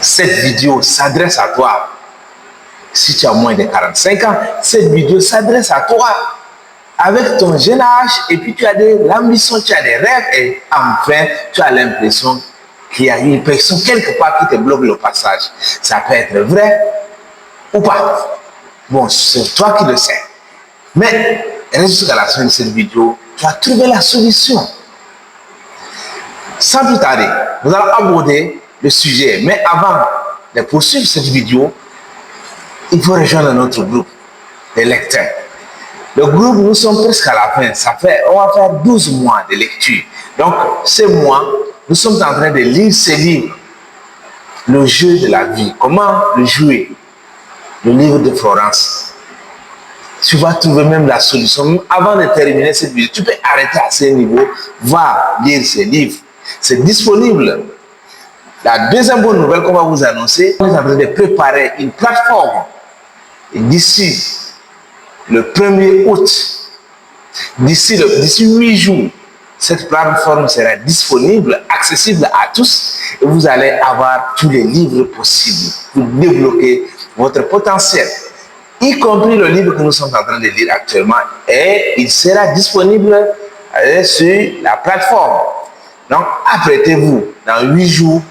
Cette vidéo s'adresse à toi. Si tu as moins de 45 ans, cette vidéo s'adresse à toi. Avec ton jeune âge, et puis tu as de l'ambition, tu as des rêves, et enfin, tu as l'impression qu'il y a une personne quelque part qui te bloque le passage. Ça peut être vrai ou pas. Bon, c'est toi qui le sais. Mais, reste jusqu'à la fin de cette vidéo, tu vas trouver la solution. Sans plus tarder, nous allons aborder le sujet. Mais avant de poursuivre cette vidéo, il faut rejoindre notre groupe de lecteurs. Le groupe, nous sommes presque à la fin. On va faire 12 mois de lecture. Donc, ce mois, nous sommes en train de lire ce livre. Le jeu de la vie. Comment le jouer? Le livre de Florence. Tu vas trouver même la solution. Avant de terminer cette vidéo, tu peux arrêter à ce niveau. Va lire ce livre. C'est disponible. La deuxième bonne nouvelle qu'on va vous annoncer, on est en train de préparer une plateforme. Et d'ici le 1er août, d'ici 8 jours, cette plateforme sera disponible, accessible à tous, et vous allez avoir tous les livres possibles pour débloquer votre potentiel, y compris le livre que nous sommes en train de lire actuellement, et il sera disponible sur la plateforme. Donc, apprêtez-vous, dans 8 jours,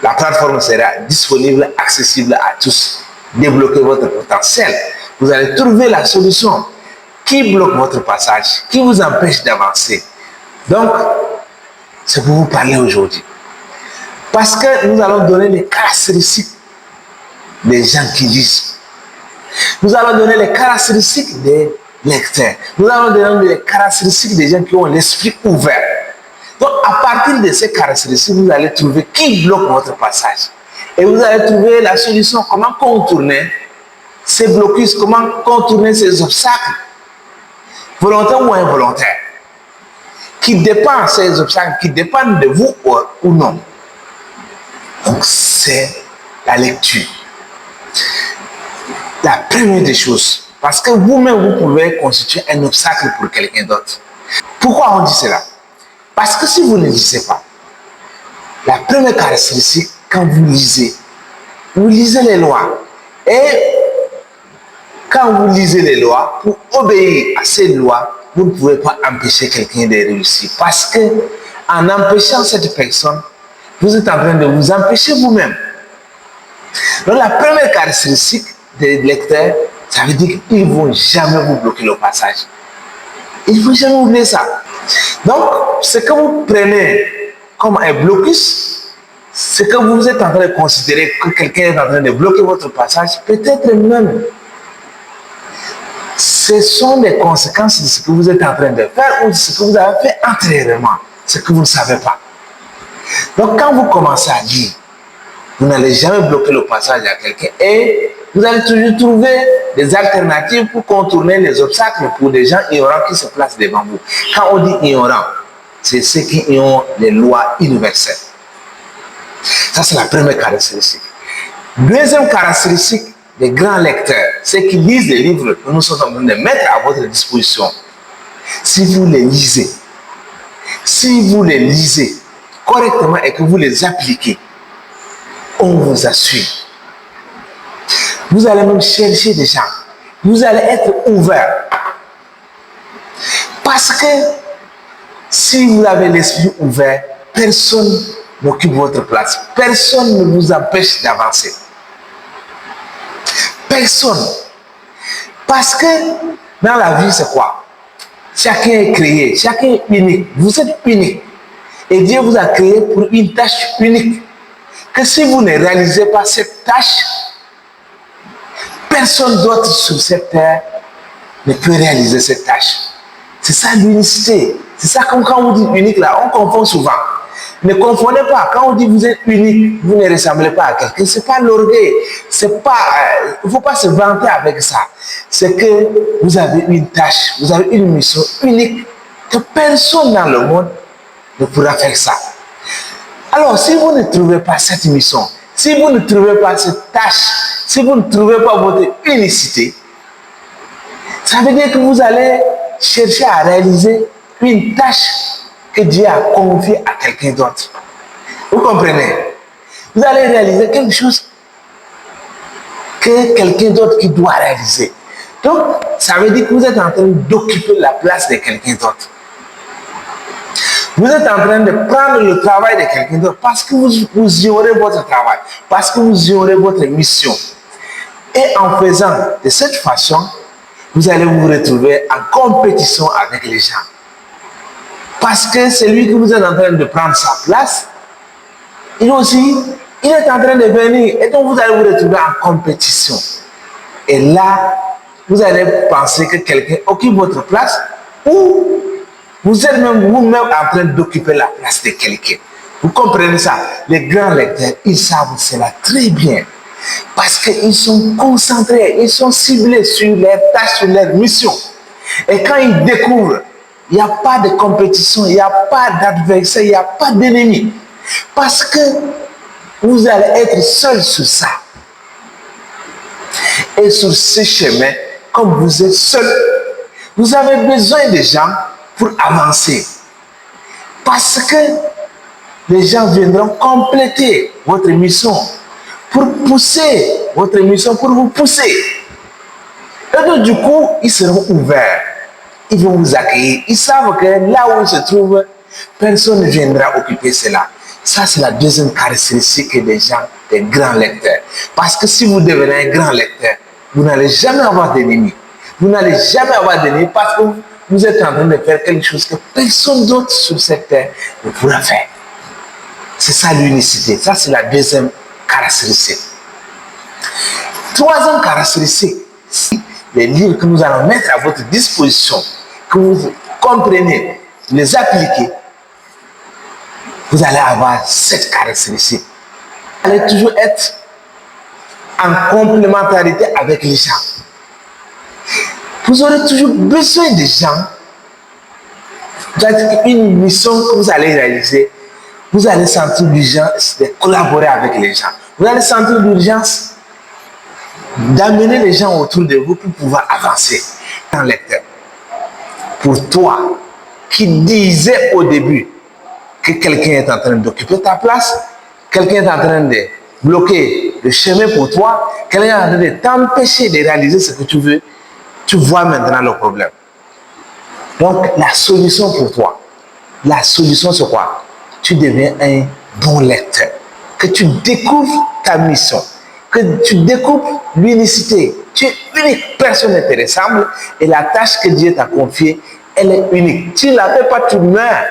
la plateforme sera disponible, accessible à tous. Débloquez votre potentiel. Vous allez trouver la solution qui bloque votre passage, qui vous empêche d'avancer. Donc, c'est pour vous parler aujourd'hui. Parce que nous allons donner les caractéristiques des gens qui lisent. Nous allons donner les caractéristiques des lecteurs. Nous allons donner les caractéristiques des gens qui ont l'esprit ouvert. Donc, à partir de ces caractéristiques, vous allez trouver qui bloque votre passage. Et vous allez trouver la solution, comment contourner ces blocus, comment contourner ces obstacles, volontaires ou involontaires, qui dépendent, ces obstacles, qui dépendent de vous ou non. Donc, c'est la lecture. La première des choses, parce que vous-même, vous pouvez constituer un obstacle pour quelqu'un d'autre. Pourquoi on dit cela? Parce que si vous ne lisez pas, la première caractéristique, quand vous lisez les lois. Et quand vous lisez les lois, pour obéir à ces lois, vous ne pouvez pas empêcher quelqu'un de réussir. Parce que en empêchant cette personne, vous êtes en train de vous empêcher vous-même. Donc la première caractéristique des lecteurs, ça veut dire qu'ils ne vont jamais vous bloquer le passage. Il ne faut jamais oublier ça. Donc, ce que vous prenez comme un blocus, ce que vous êtes en train de considérer que quelqu'un est en train de bloquer votre passage, peut-être même, ce sont des conséquences de ce que vous êtes en train de faire ou de ce que vous avez fait antérieurement, ce que vous ne savez pas. Donc, quand vous commencez à dire, vous n'allez jamais bloquer le passage à quelqu'un et vous allez toujours trouver des alternatives pour contourner les obstacles pour des gens ignorants qui se placent devant vous. Quand on dit ignorant, c'est ceux qui ignorent les lois universelles. Ça, c'est la première caractéristique. Deuxième caractéristique des grands lecteurs, c'est qu'ils lisent les livres que nous sommes en train de mettre à votre disposition. Si vous les lisez correctement et que vous les appliquez, on vous assure. Vous allez même chercher des gens. Vous allez être ouvert. Parce que si vous avez l'esprit ouvert, personne n'occupe votre place. Personne ne vous empêche d'avancer. Personne. Parce que dans la vie, c'est quoi? Chacun est créé, chacun est unique. Vous êtes unique. Et Dieu vous a créé pour une tâche unique. Que si vous ne réalisez pas cette tâche, personne d'autre sur cette terre ne peut réaliser cette tâche. C'est ça l'unicité. C'est ça comme quand on dit unique là, on confond souvent. Ne confondez pas. Quand on dit vous êtes unique, vous ne ressemblez pas à quelqu'un. C'est pas l'orgueil. C'est pas, il faut pas se vanter avec ça. C'est que vous avez une tâche, vous avez une mission unique que personne dans le monde ne pourra faire ça. Alors, si vous ne trouvez pas cette mission, si vous ne trouvez pas cette tâche, si vous ne trouvez pas votre unicité, ça veut dire que vous allez chercher à réaliser une tâche que Dieu a confiée à quelqu'un d'autre. Vous comprenez? Vous allez réaliser quelque chose que quelqu'un d'autre qui doit réaliser. Donc, ça veut dire que vous êtes en train d'occuper la place de quelqu'un d'autre. Vous êtes en train de prendre le travail de quelqu'un d'autre parce que vous ignorez votre travail, parce que vous ignorez votre mission. Et en faisant de cette façon, vous allez vous retrouver en compétition avec les gens. Parce que celui que vous êtes en train de prendre sa place, il aussi, il est en train de venir. Et donc, vous allez vous retrouver en compétition. Et là, vous allez penser que quelqu'un occupe votre place ou vous êtes même vous-même en train d'occuper la place de quelqu'un. Vous comprenez ça? Les grands lecteurs, ils savent cela très bien. Parce qu'ils sont concentrés, ils sont ciblés sur leurs tâches, sur leur mission. Et quand ils découvrent, il n'y a pas de compétition, il n'y a pas d'adversaire, il n'y a pas d'ennemi. Parce que vous allez être seul sur ça. Et sur ce chemin, comme vous êtes seul, vous avez besoin de gens pour avancer. Parce que les gens viendront compléter votre mission, pour pousser votre mission, pour vous pousser. Et donc, du coup, ils seront ouverts. Ils vont vous accueillir. Ils savent que là où ils se trouvent, personne ne viendra occuper cela. Ça, c'est la deuxième caractéristique des gens, des grands lecteurs. Parce que si vous devenez un grand lecteur, vous n'allez jamais avoir d'ennemis. Vous n'allez jamais avoir d'ennemis parce que vous êtes en train de faire quelque chose que personne d'autre sur cette terre ne pourra faire. C'est ça l'unicité. Ça, c'est la deuxième caractéristique. Troisième caractéristique, les livres que nous allons mettre à votre disposition, que vous comprenez, les appliquer, vous allez avoir cette caractéristique. Vous allez toujours être en complémentarité avec les gens. Vous aurez toujours besoin des gens. Une mission que vous allez réaliser, vous allez sentir l'urgence de collaborer avec les gens. Vous allez sentir l'urgence d'amener les gens autour de vous pour pouvoir avancer. Un lecteur, pour toi, qui disait au début que quelqu'un est en train d'occuper ta place, quelqu'un est en train de bloquer le chemin pour toi, quelqu'un est en train de t'empêcher de réaliser ce que tu veux, tu vois maintenant le problème. Donc, la solution pour toi, la solution c'est quoi? Tu deviens un bon lecteur, que tu découvres ta mission, que tu découvres l'unicité. Tu es unique, personne ne te ressemble et la tâche que Dieu t'a confiée, elle est unique. Tu ne la fais pas, tu meurs.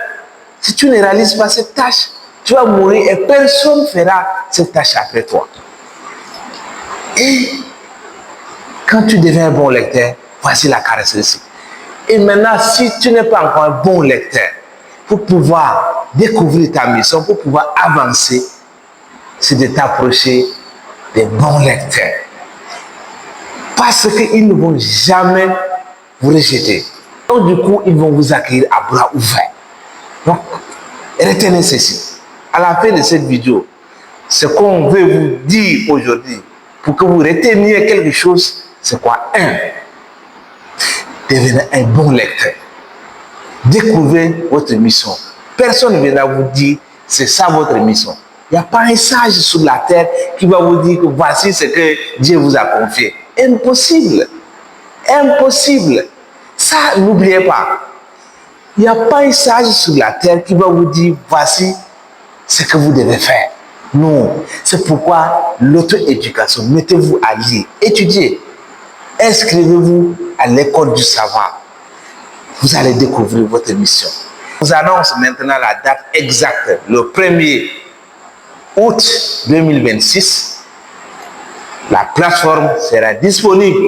Si tu ne réalises pas cette tâche, tu vas mourir et personne ne fera cette tâche après toi. Et quand tu deviens un bon lecteur, voici la caractéristique. Et maintenant, si tu n'es pas encore un bon lecteur, pour pouvoir découvrir ta mission, pour pouvoir avancer, c'est de t'approcher des bons lecteurs. Parce qu'ils ne vont jamais vous rejeter. Donc, du coup, ils vont vous accueillir à bras ouverts. Donc, retenez ceci. À la fin de cette vidéo, ce qu'on veut vous dire aujourd'hui, pour que vous reteniez quelque chose, c'est quoi? Devenez un bon lecteur. Découvrez votre mission. Personne ne viendra vous dire, c'est ça votre mission. Il n'y a pas un sage sur la terre qui va vous dire que voici ce que Dieu vous a confié. Impossible. Impossible. Ça, n'oubliez pas. Il n'y a pas un sage sur la terre qui va vous dire voici ce que vous devez faire. Non. C'est pourquoi l'auto-éducation, mettez-vous à lire, étudiez. Inscrivez-vous à l'école du savoir. Vous allez découvrir votre mission. Je vous annonce maintenant la date exacte, le 1er août 2026. La plateforme sera disponible.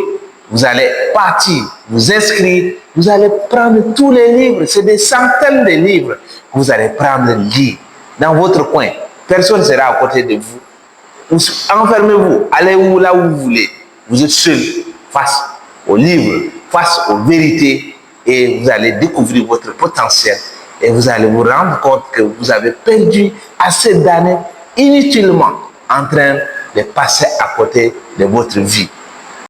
Vous allez partir, vous inscrire, vous allez prendre tous les livres. C'est des centaines de livres que vous allez prendre, lire dans votre coin. Personne ne sera à côté de vous. Enfermez-vous, allez où, là où vous voulez. Vous êtes seul face aux livres, face aux vérités, et vous allez découvrir votre potentiel. Et vous allez vous rendre compte que vous avez perdu assez d'années inutilement en train de passer à côté de votre vie.